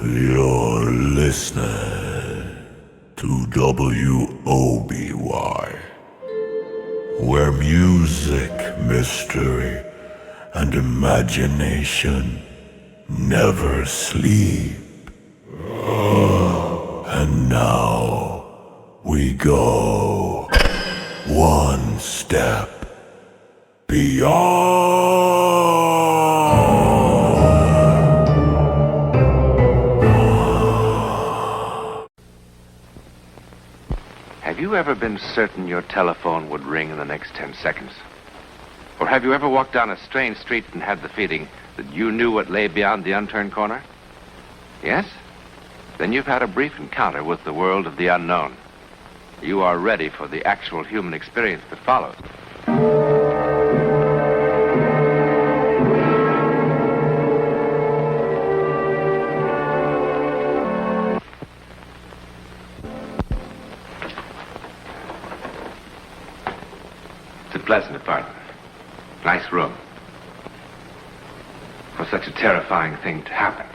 You're listening to WOBY, where music, mystery, and imagination never sleep. And now we go one step beyond. Have you ever been certain your telephone would ring in the next 10 seconds? Or have you ever walked down a strange street and had the feeling that you knew what lay beyond the unturned corner? Yes? Then you've had a brief encounter with the world of the unknown. You are ready for the actual human experience that follows. It's a pleasant apartment. Nice room. For such a terrifying thing to happen.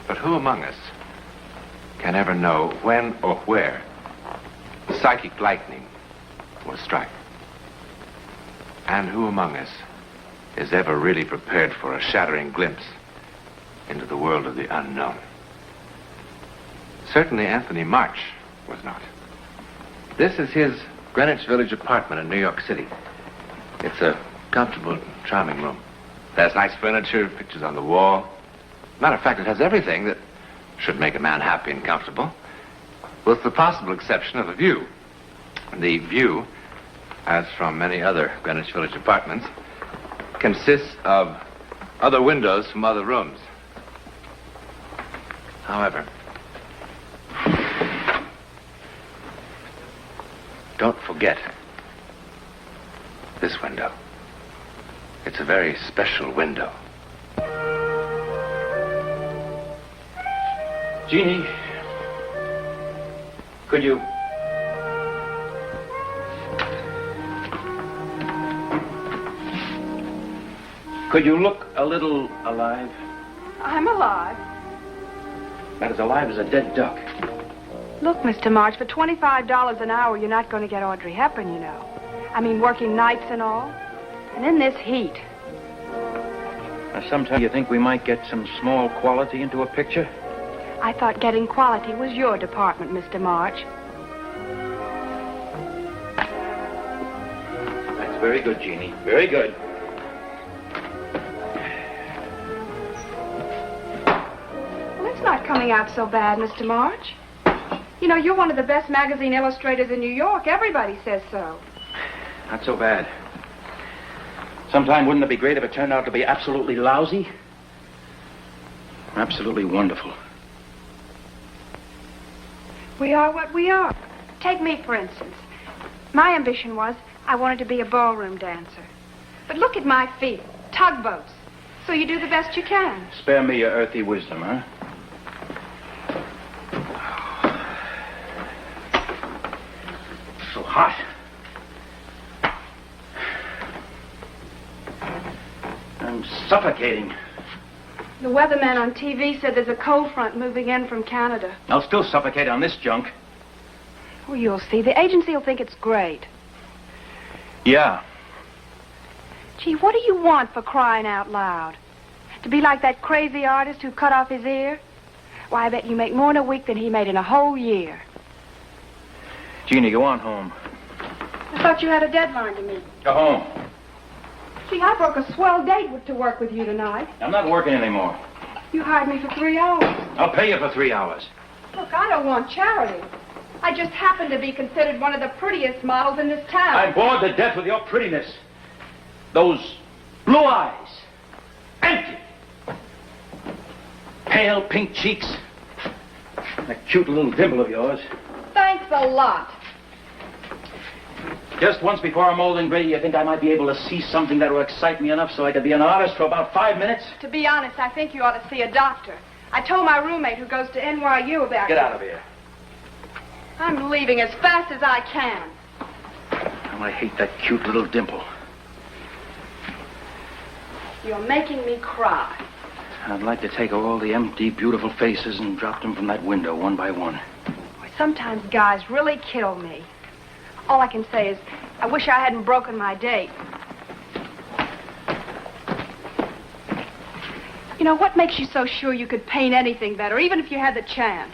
But who among us can ever know when or where the psychic lightning will strike? And who among us is ever really prepared for a shattering glimpse into the world of the unknown? Certainly Anthony March was not. This is his Greenwich Village apartment in New York City. It's a comfortable, charming room. It has nice furniture, pictures on the wall. Matter of fact, it has everything that should make a man happy and comfortable, with the possible exception of a view. The view, as from many other Greenwich Village apartments, consists of other windows from other rooms. However, don't forget this window. It's a very special window. Jeannie, could you... Could you look a little alive? I'm alive. Not as alive as a dead duck. Look, Mr. March, for $25 an hour, you're not going to get Audrey Hepburn, you know. I mean, working nights and all. And in this heat. Now, sometime you think we might get some small quality into a picture? I thought getting quality was your department, Mr. March. That's very good, Jeannie. Very good. Well, it's not coming out so bad, Mr. March. You know, you're one of the best magazine illustrators in New York. Everybody says so. Not so bad. Sometime wouldn't it be great if it turned out to be absolutely lousy? Absolutely wonderful. We are what we are. Take me, for instance. My ambition was I wanted to be a ballroom dancer. But look at my feet. Tugboats. So you do the best you can. Spare me your earthy wisdom, huh? So hot. I'm suffocating. The weatherman on TV said there's a cold front moving in from Canada. I'll still suffocate on this junk. Oh, you'll see. The agency will think it's great. Yeah. Gee, what do you want, for crying out loud? To be like that crazy artist who cut off his ear? Why, I bet you make more in a week than he made in a whole year. Jeannie, go on home. I thought you had a deadline to meet. Go home. Gee, I broke a swell date to work with you tonight. I'm not working anymore. You hired me for 3 hours. I'll pay you for 3 hours. Look, I don't want charity. I just happen to be considered one of the prettiest models in this town. I'm bored to death with your prettiness. Those blue eyes. Empty. Pale pink cheeks. That cute little dimple of yours. Thanks a lot. Just once before I'm old and gray, you think I might be able to see something that will excite me enough so I could be an artist for about 5 minutes? To be honest, I think you ought to see a doctor. I told my roommate who goes to NYU about Get out of here. I'm leaving as fast as I can. Oh, I hate that cute little dimple. You're making me cry. I'd like to take all the empty, beautiful faces and drop them from that window one by one. Sometimes guys really kill me. All I can say is, I wish I hadn't broken my date. You know, what makes you so sure you could paint anything better, even if you had the chance?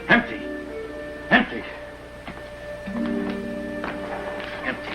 Empty. Empty. Empty.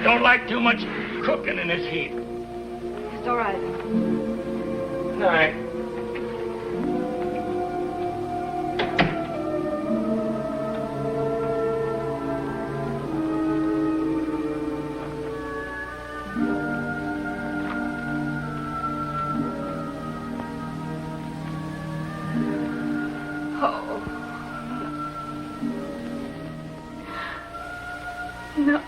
Don't like too much cooking in this heat. It's all right. All right. Oh. No.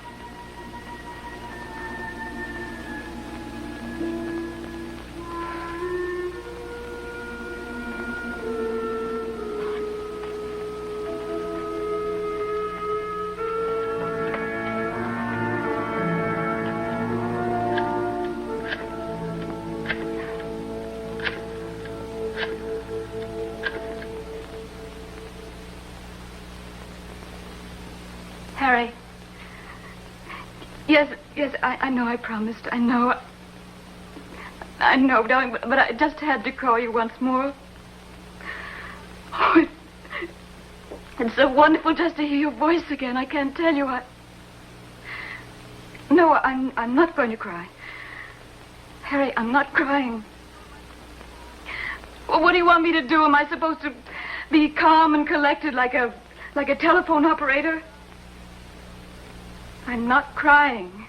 Harry. Yes, I know I promised. I know, darling, but I just had to call you once more. Oh, it's so wonderful just to hear your voice again. I can't tell you. No, I'm not going to cry. Harry, I'm not crying. Well, what do you want me to do? Am I supposed to be calm and collected like a telephone operator? I'm not crying.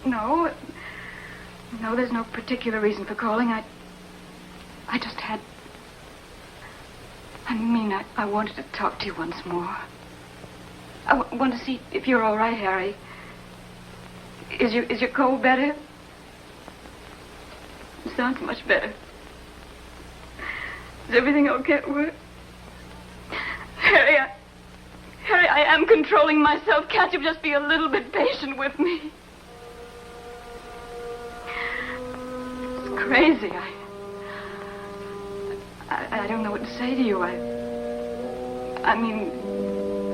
No, there's no particular reason for calling. I just had... I wanted to talk to you once more. I want to see if you're all right, Harry. Is your cold better? It sounds much better. Is everything okay at work? Harry, I am controlling myself. Can't you just be a little bit patient with me? It's crazy. I don't know what to say to you.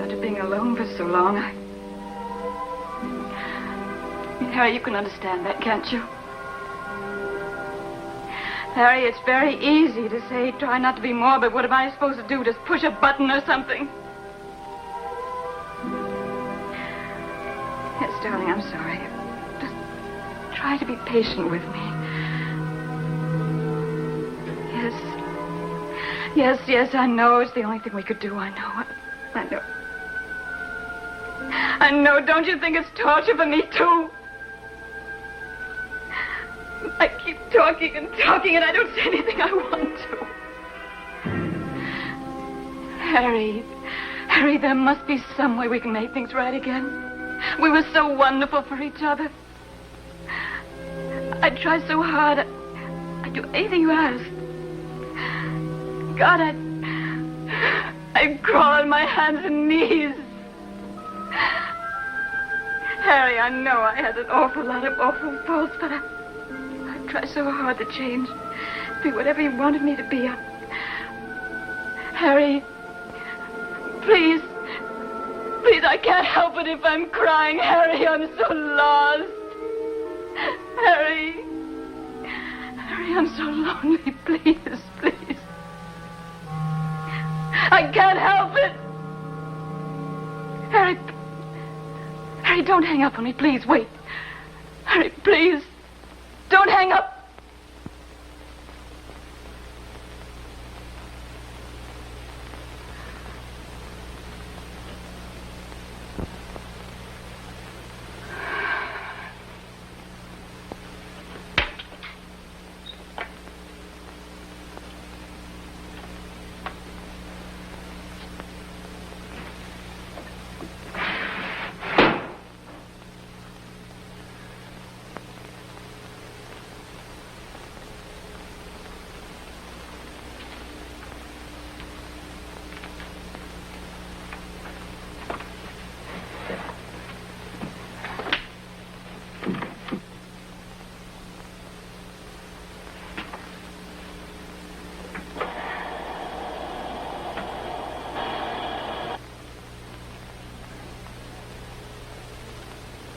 After being alone for so long, Harry, you can understand that, can't you? Harry, it's very easy to say, try not to be morbid. What am I supposed to do? Just push a button or something? Yes, darling, I'm sorry. Just try to be patient with me. Yes, I know. It's the only thing we could do. I know. I know. Don't you think it's torture for me, too? I keep talking and talking, and I don't say anything I want to. Harry, there must be some way we can make things right again. We were so wonderful for each other. I try so hard. I'd do anything you asked. God, I'd crawl on my hands and knees. Harry, I know I had an awful lot of awful faults, but I try so hard to change. Be whatever you wanted me to be. Harry, please Please, I can't help it if I'm crying. Harry, I'm so lost. Harry. Harry, I'm so lonely. Please, please. I can't help it. Harry. Harry, don't hang up on me, please. Wait. Harry, please. Don't hang up.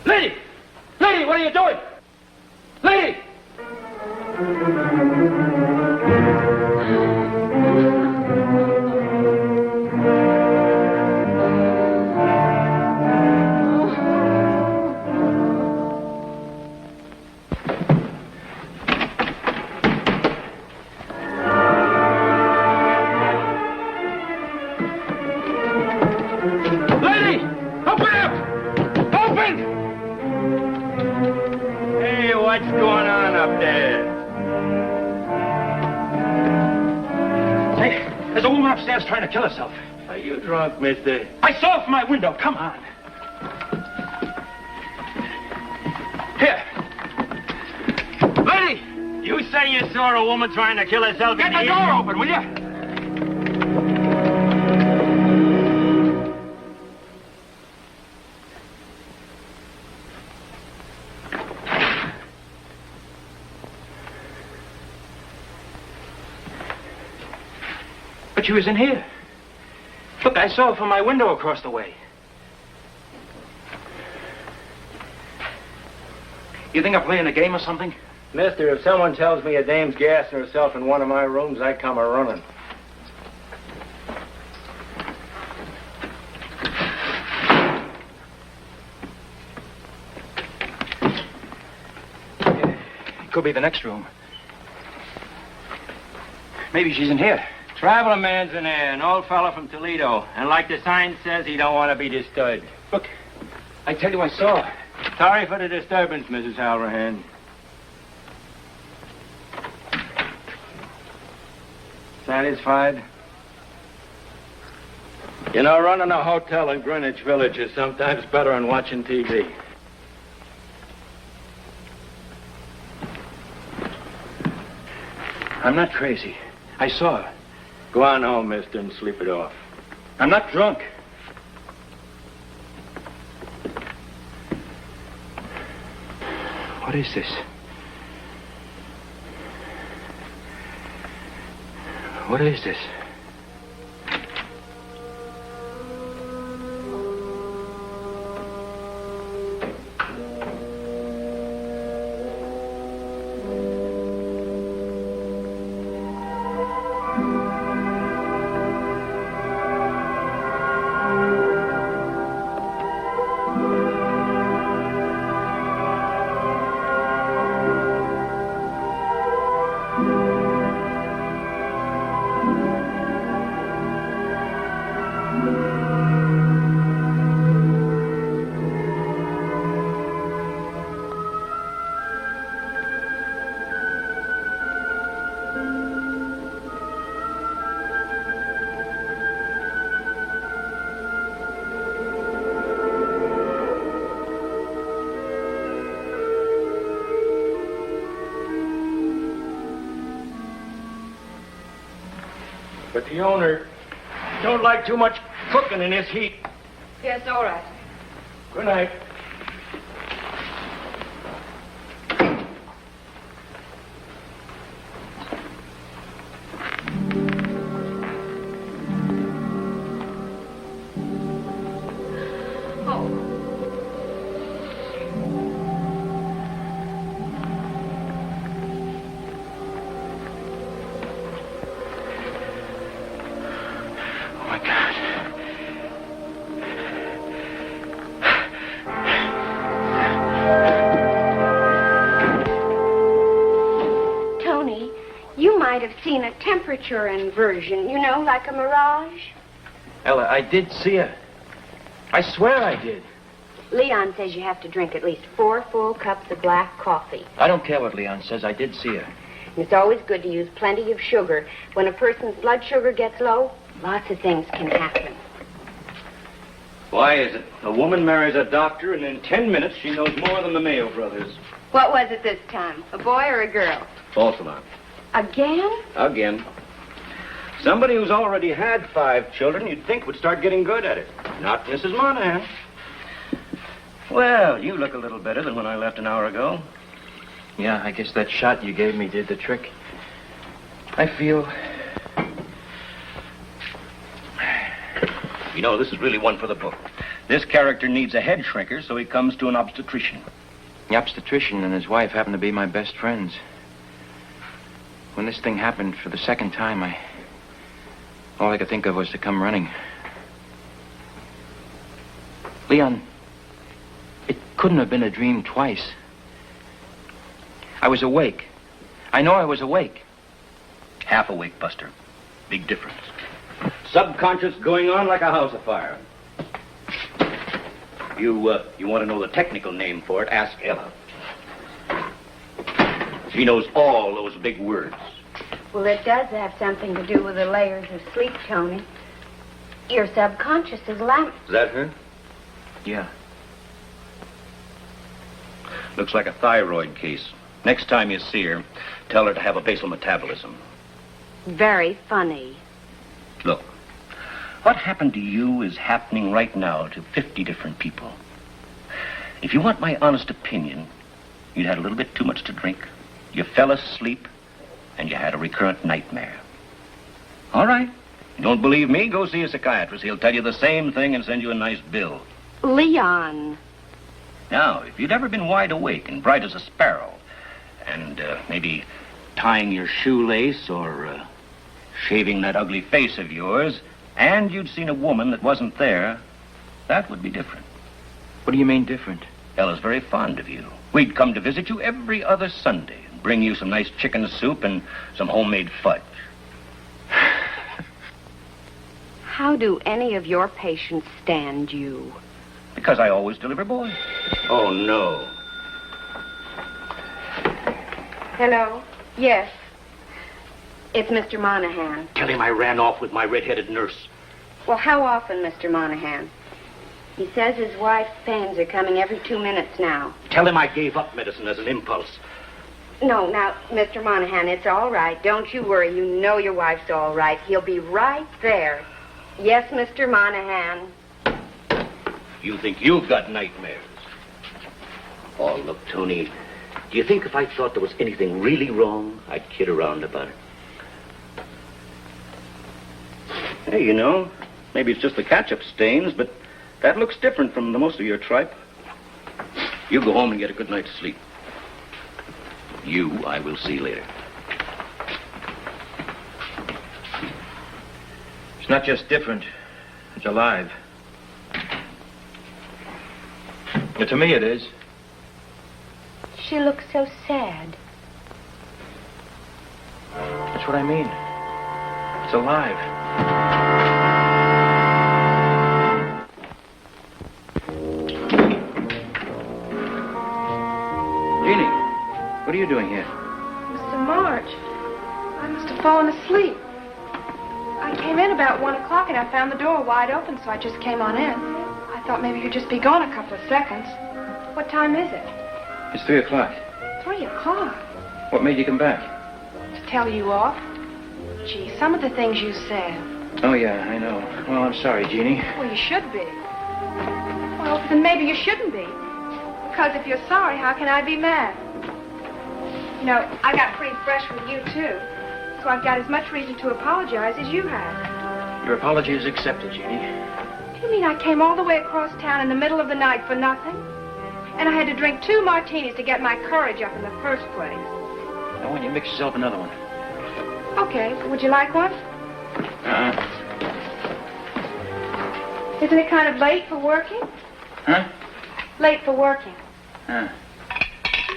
Lady! Lady, what are you doing? Lady! Lady! Open up! Open! Hey, what's going on up there? Hey, there's a woman upstairs trying to kill herself. Are you drunk, mister? I saw her from my window. Come on. Here. Lady! You say you saw a woman trying to kill herself Get in the here? door open, will you? But she was in here. Look, I saw her from my window across the way. You think I'm playing a game or something? Mister, if someone tells me a dame's gassing herself in one of my rooms, I come a-running. It could be the next room. Maybe she's in here. Traveling man's in there, an old fella from Toledo. And like the sign says, he don't want to be disturbed. Look, I tell you I saw her. Sorry for the disturbance, Mrs. Halrahan. Satisfied? You know, running a hotel in Greenwich Village is sometimes better than watching TV. I'm not crazy. I saw her. Go on home, mister, and sleep it off. I'm not drunk. What is this? What is this? But the owner don't like too much cooking in this heat. Yes, all right. Good night. Oh, my God. Tony, you might have seen a temperature inversion, you know, like a mirage. Ella, I did see her. I swear I did. Leon says you have to drink at least 4 full cups of black coffee. I don't care what Leon says. I did see her. It's always good to use plenty of sugar. When a person's blood sugar gets low, lots of things can happen. Why is it? A woman marries a doctor, and in 10 minutes she knows more than the Mayo brothers. What was it this time? A boy or a girl? False alarm. Again? Again. Somebody who's already had 5 children you'd think would start getting good at it. Not Mrs. Monahan. Well, you look a little better than when I left an hour ago. Yeah, I guess that shot you gave me did the trick. I feel... You know, this is really one for the book. This character needs a head shrinker, so he comes to an obstetrician. The obstetrician and his wife happen to be my best friends. When this thing happened for the second time, all I could think of was to come running. Leon, it couldn't have been a dream twice. I was awake. I know I was awake. Half awake, Buster. Big difference. Subconscious going on like a house afire. You want to know the technical name for it? Ask Ella. She knows all those big words. Well, it does have something to do with the layers of sleep, Tony. Your subconscious is lamp. Is that her? Yeah. Looks like a thyroid case. Next time you see her, tell her to have a basal metabolism. Very funny. Look, what happened to you is happening right now to 50 different people. If you want my honest opinion, you'd had a little bit too much to drink. You fell asleep, and you had a recurrent nightmare. All right. You don't believe me? Go see a psychiatrist. He'll tell you the same thing and send you a nice bill. Leon. Now, if you'd ever been wide awake and bright as a sparrow, and maybe tying your shoelace or shaving that ugly face of yours, and you'd seen a woman that wasn't there, that would be different. What do you mean different? Ella's very fond of you. We'd come to visit you every other Sunday and bring you some nice chicken soup and some homemade fudge. How do any of your patients stand you? Because I always deliver boys. Oh, no. Hello? Yes. It's Mr. Monahan. Tell him I ran off with my red-headed nurse. Well, how often, Mr. Monahan? He says his wife's pains are coming every 2 minutes now. Tell him I gave up medicine as an impulse. No, now, Mr. Monahan, it's all right. Don't you worry. You know your wife's all right. He'll be right there. Yes, Mr. Monahan. You think you've got nightmares. Oh, look, Tony, do you think if I thought there was anything really wrong, I'd kid around about it? Hey, you know, maybe it's just the ketchup stains, but that looks different from the most of your tripe. You go home and get a good night's sleep. You, I will see later. It's not just different. It's alive. Yeah, to me it is. She looks so sad. That's what I mean. It's alive. Jeannie, what are you doing here? Mr. March, I must have fallen asleep. I came in about 1 o'clock and I found the door wide open, so I just came on in. I thought maybe you'd just be gone a couple of seconds. What time is it? It's 3 o'clock. 3 o'clock? What made you come back? To tell you off? Gee, some of the things you said. Oh, yeah, I know. Well, I'm sorry, Jeannie. Well, you should be. Well, then maybe you shouldn't be. Because if you're sorry, how can I be mad? You know, I got pretty fresh with you, too. So I've got as much reason to apologize as you have. Your apology is accepted, Jeannie. You mean I came all the way across town in the middle of the night for nothing? And I had to drink 2 martinis to get my courage up in the first place. Now, when you mix yourself another one. Okay, would you like one? Uh-huh. Isn't it kind of late for working? Huh? Late for working. Huh.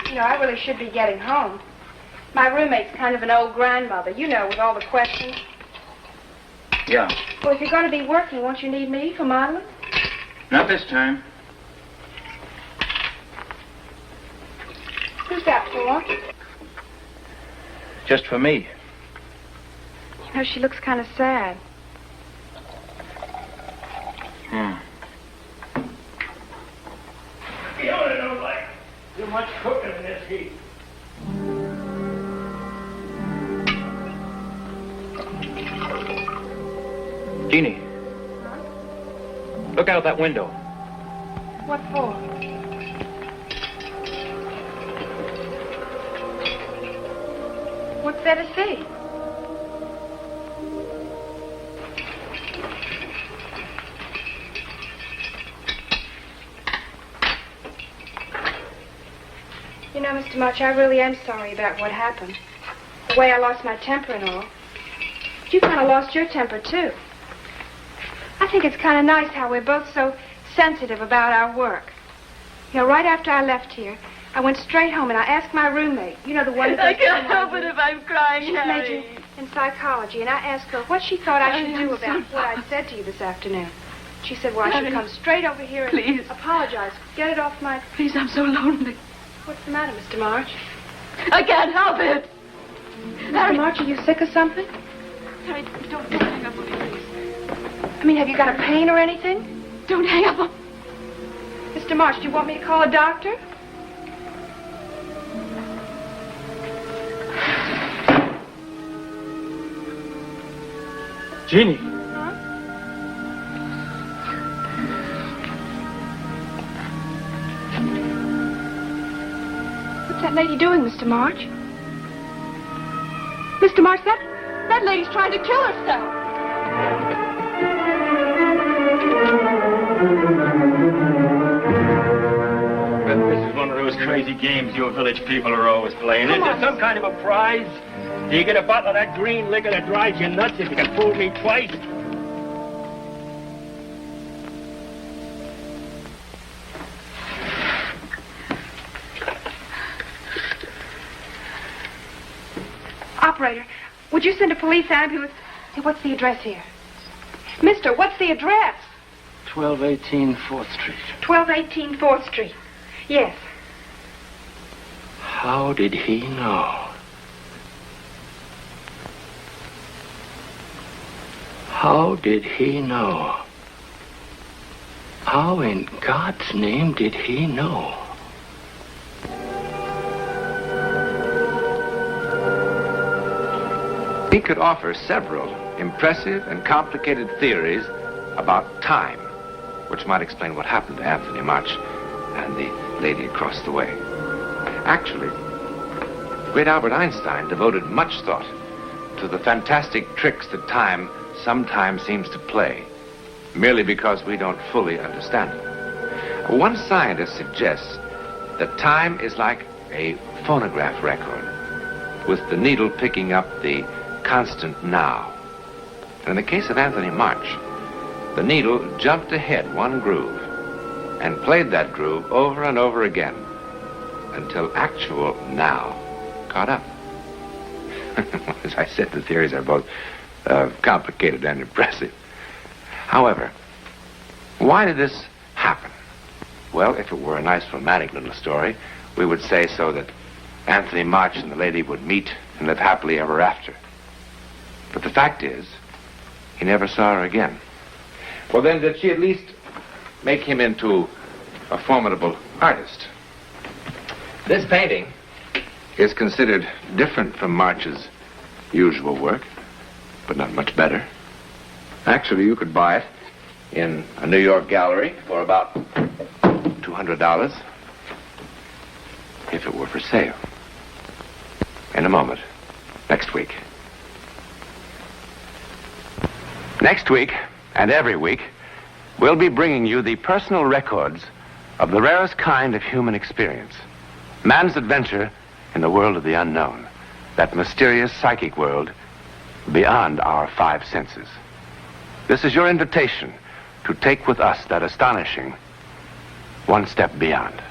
You know, I really should be getting home. My roommate's kind of an old grandmother, you know, with all the questions. Yeah. Well, if you're going to be working, won't you need me for modeling? Not this time. Who's that for? Just for me. You know, she looks kind of sad. You don't like too much cooking in this heat. Jeannie. Look out that window. What for? What's there to see? You know, Mr. March, I really am sorry about what happened. The way I lost my temper and all. You kind of lost your temper, too. I think it's kind of nice how we're both so sensitive about our work. You know, right after I left here, I went straight home and I asked my roommate, you know, the one I can't help it if I'm crying, she's Harry. majoring in psychology, and I asked her what she thought I should do about what I said to you this afternoon. She said, well, I should come straight over here and Please. apologize. Get it off my... Please, I'm so lonely. What's the matter, Mr. March? I can't help it. Mr. March, are you sick or something? Harry, don't hang up on me, please. I mean, have you got a pain or anything? Don't hang up on... Mr. March, do you want me to call a doctor? Jeannie. Huh? What's that lady doing, Mr. March? Mr. March, that lady's trying to kill herself. But this is one of those crazy games your village people are always playing. Is there some kind of a prize? Do you get a bottle of that green liquor that drives you nuts if you can fool me twice? Operator, would you send a police ambulance? Hey, what's the address here? Mister, what's the address? 1218 4th Street. 1218 4th Street. Yes. How did he know? How did he know? How in God's name did he know? He could offer several impressive and complicated theories about time, which might explain what happened to Anthony March and the lady across the way. Actually, great Albert Einstein devoted much thought to the fantastic tricks that time sometimes seems to play, merely because we don't fully understand it. One scientist suggests that time is like a phonograph record, with the needle picking up the constant now. And in the case of Anthony March, the needle jumped ahead one groove and played that groove over and over again until actual now caught up. As I said, the theories are both complicated and impressive. However, why did this happen? Well, if it were a nice romantic little story, we would say so that Anthony March and the lady would meet and live happily ever after. But the fact is, he never saw her again. Well, then, did she at least make him into a formidable artist? This painting is considered different from March's usual work, but not much better. Actually, you could buy it in a New York gallery for about $200 if it were for sale. In a moment. Next week. Next week, and every week, we'll be bringing you the personal records of the rarest kind of human experience. Man's adventure in the world of the unknown. That mysterious psychic world beyond our five senses. This is your invitation to take with us that astonishing one step beyond.